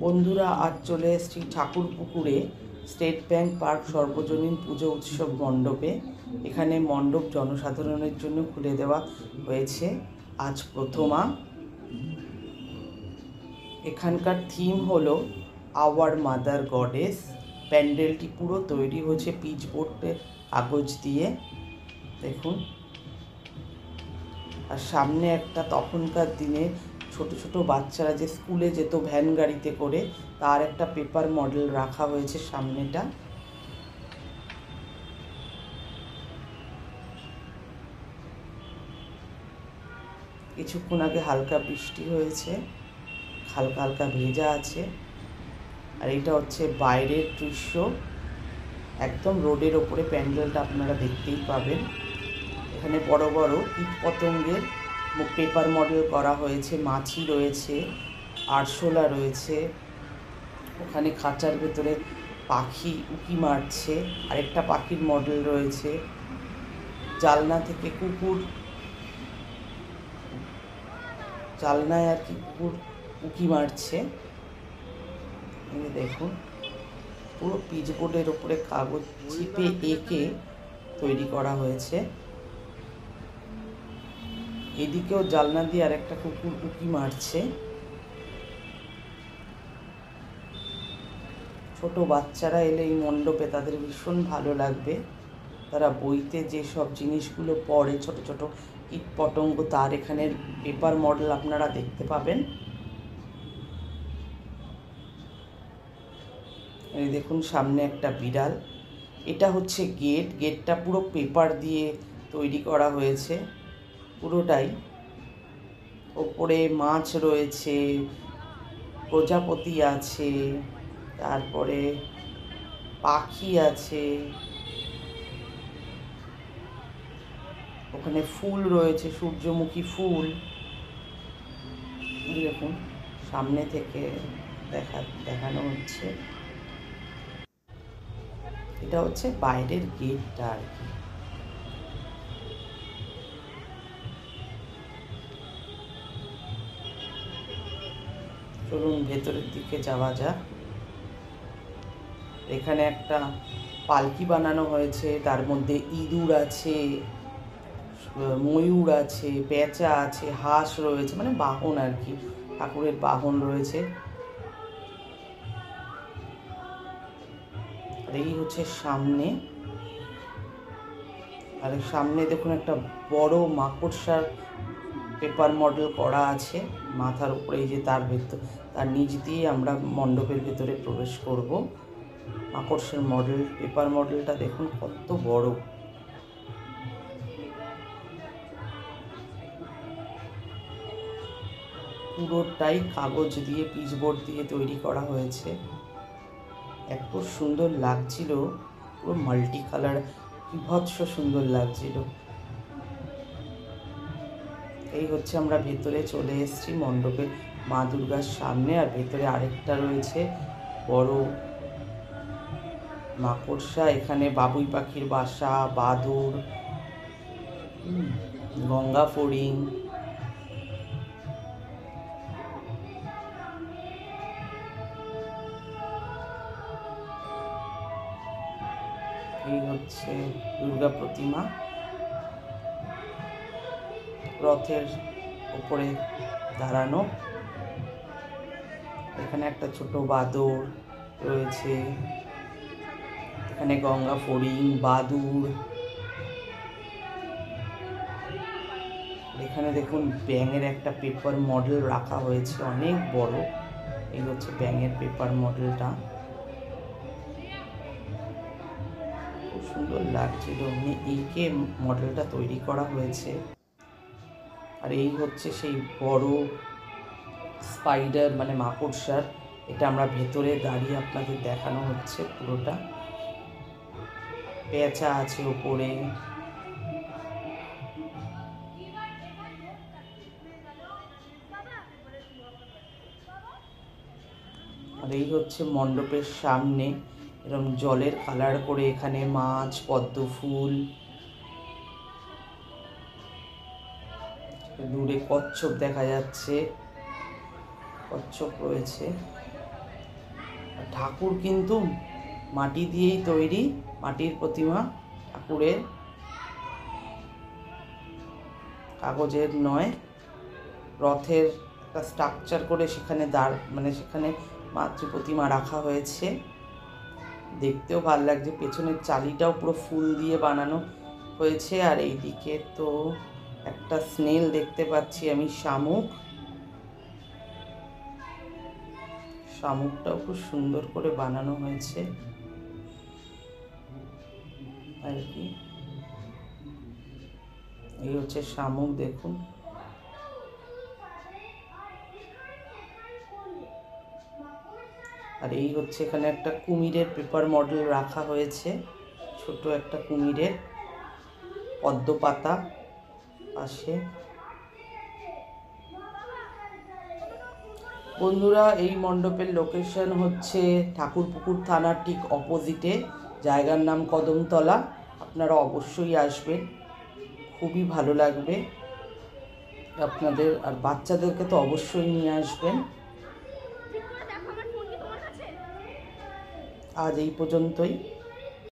বন্ধুরা, আজ চলে এসেছি ঠাকুরপুকুরে স্টেট ব্যাংক পার্ক সর্বজনীন পুজো উৎসব মণ্ডপে। এখানে মণ্ডপ জনসাধারণের জন্য খুলে দেওয়া হয়েছে আজ প্রথমা। এখানকার থিম হলো আওয়ার মাদার গডেস। প্যান্ডেলটি পুরো তৈরি হয়েছে পিচবোর্ডের কাগজ দিয়ে, দেখুন। আর সামনে একটা তখনকার দিনে ছোট ছোট বাচ্চারা যে স্কুলে যেত ভ্যান গাড়িতে করে, তার একটা পেপার মডেল রাখা হয়েছে সামনেটা। কিছুক্ষণ আগে হালকা বৃষ্টি হয়েছে, হালকা হালকা ভেজা আছে। আর এটা হচ্ছে বাইরের দৃশ্য, একদম রোডের ওপরে প্যান্ডেলটা আপনারা দেখতেই পাবেন। এখানে বড় বড় কীট পতঙ্গের পেপার মডেল করা হয়েছে, মাছি রয়েছে, আরশোলা রয়েছে। ওখানে খাঁচার ভেতরে পাখি উঁকি মারছে, আরেকটা পাখির মডেল রয়েছে। জালনা থেকে কুকুর, জালনায় আর কি কুকুর উঁকি মারছে। দেখুন, পুরো পিচবোর্ডের ওপরে কাগজ চিপে এঁকে তৈরি করা হয়েছে। এদিকেও জালনা দিয়ে আরেকটা কুকুর উঁকি মারছে। ছোট বাচ্চারা এলে এই মণ্ডপে তাদের ভীষণ ভালো লাগবে। তারা বইতে যে সব জিনিসগুলো পড়ে, ছোট ছোট কীট পতঙ্গ, তার এখানের পেপার মডেল আপনারা দেখতে পাবেন। এই দেখুন, সামনে একটা বিড়াল। এটা হচ্ছে গেট। গেটটা পুরো পেপার দিয়ে তৈরি করা হয়েছে পুরোটাই। ওপরে মাছ রয়েছে, প্রজাপতি আছে, তারপরে পাখি আছে, ওখানে ফুল রয়েছে, সূর্যমুখী ফুল। দেখুন, সামনে থেকে দেখানো হচ্ছে। এটা হচ্ছে বাইরের গেটটা আর কি। চলুন ভেতরের দিকে যাওয়া যাক। এখানে একটা পালকি বানানো হয়েছে, তার মধ্যে ইঁদুর আছে, ময়ূর আছে, পেঁচা আছে, হাঁস রয়েছে, মানে বাহন আর কি, ঠাকুরের বাহন রয়েছে। আর এই হচ্ছে সামনে। আর সামনে দেখুন একটা বড় মাকড়সার পেপার মডেল করা আছে মাথার উপরে। এই যে তার নিচ দিয়ে আমরা মণ্ডপের ভেতরে প্রবেশ করব। মাকড়সার মডেল, পেপার মডেলটা দেখুন কত বড়। পুরোটাই কাগজ দিয়ে, পিচবোর্ড দিয়ে তৈরি করা হয়েছে। এত সুন্দর লাগছিল, পুরো মাল্টি কালার, বিভৎস সুন্দর লাগছিল। এই হচ্ছে, আমরা ভেতরে চলে এসেছি মণ্ডপের মা দুর্গার সামনে। আর ভেতরে আরেকটা রয়েছে বড় মাকড়সা। এখানে বাবুই পাখির বাসা, বাদুড়, গঙ্গা ফড়িং। এই হচ্ছে দুর্গা প্রতিমা, রথের উপরে দাঁড়ানো। এখানে একটা ছোট বাদুড় রয়েছে, এখানে গঙ্গা ফড়িং, বাদুড়। এখানে দেখুন ব্যাঙের একটা পেপার মডেল রাখা হয়েছে, অনেক বড়। এই হচ্ছে ব্যাঙের পেপার মডেলটা, খুব সুন্দর লাগছিল। এইকে মডেলটা তৈরি করা হয়েছে। আর এই হচ্ছে সেই বড় স্পাইডার, মানে মাকড়সার। এটা আমরা ভেতরে দাঁড়িয়ে আপনাদের দেখানো হচ্ছে পুরোটা। পেঁচা আছে ওপরে। আর এই হচ্ছে মণ্ডপের সামনে এরকম জলের কালার করে এখানে মাছ, পদ্ম ফুল, দূরে কচ্ছপ দেখা যাচ্ছে, কচ্ছপ রয়েছে। আর ঠাকুর কিন্তু মাটি দিয়েই তৈরি, মাটির প্রতিমা ঠাকুরের, কাগজের নয়। রথের একটা স্ট্রাকচার করে সেখানে সেখানে মাতৃ প্রতিমা রাখা হয়েছে, দেখতেও ভালো লাগছে। পেছনের চালিটাও পুরো ফুল দিয়ে বানানো হয়েছে। আর এইদিকে তো একটা স্নেল দেখতে পাচ্ছি আমি, শামুকটাও খুব সুন্দর করে বানানো হয়েছে আর কি। এই হচ্ছে শামুক, দেখুন। আর এই হচ্ছে এখানে একটা কুমিরের পেপার মডেল রাখা হয়েছে, ছোট একটা কুমিরের, পদ্ম পাতা পাশে। বন্ধুরা, এই মণ্ডপের লোকেশন হচ্ছে ঠাকুরপুকুর থানার ঠিক অপোজিটে, জায়গার নাম কদমতলা। আপনারা অবশ্যই আসবেন, খুবই ভালো লাগবে আপনাদের। আর বাচ্চাদেরকে তো অবশ্যই নিয়ে আসবেন। আজ এই পর্যন্তই।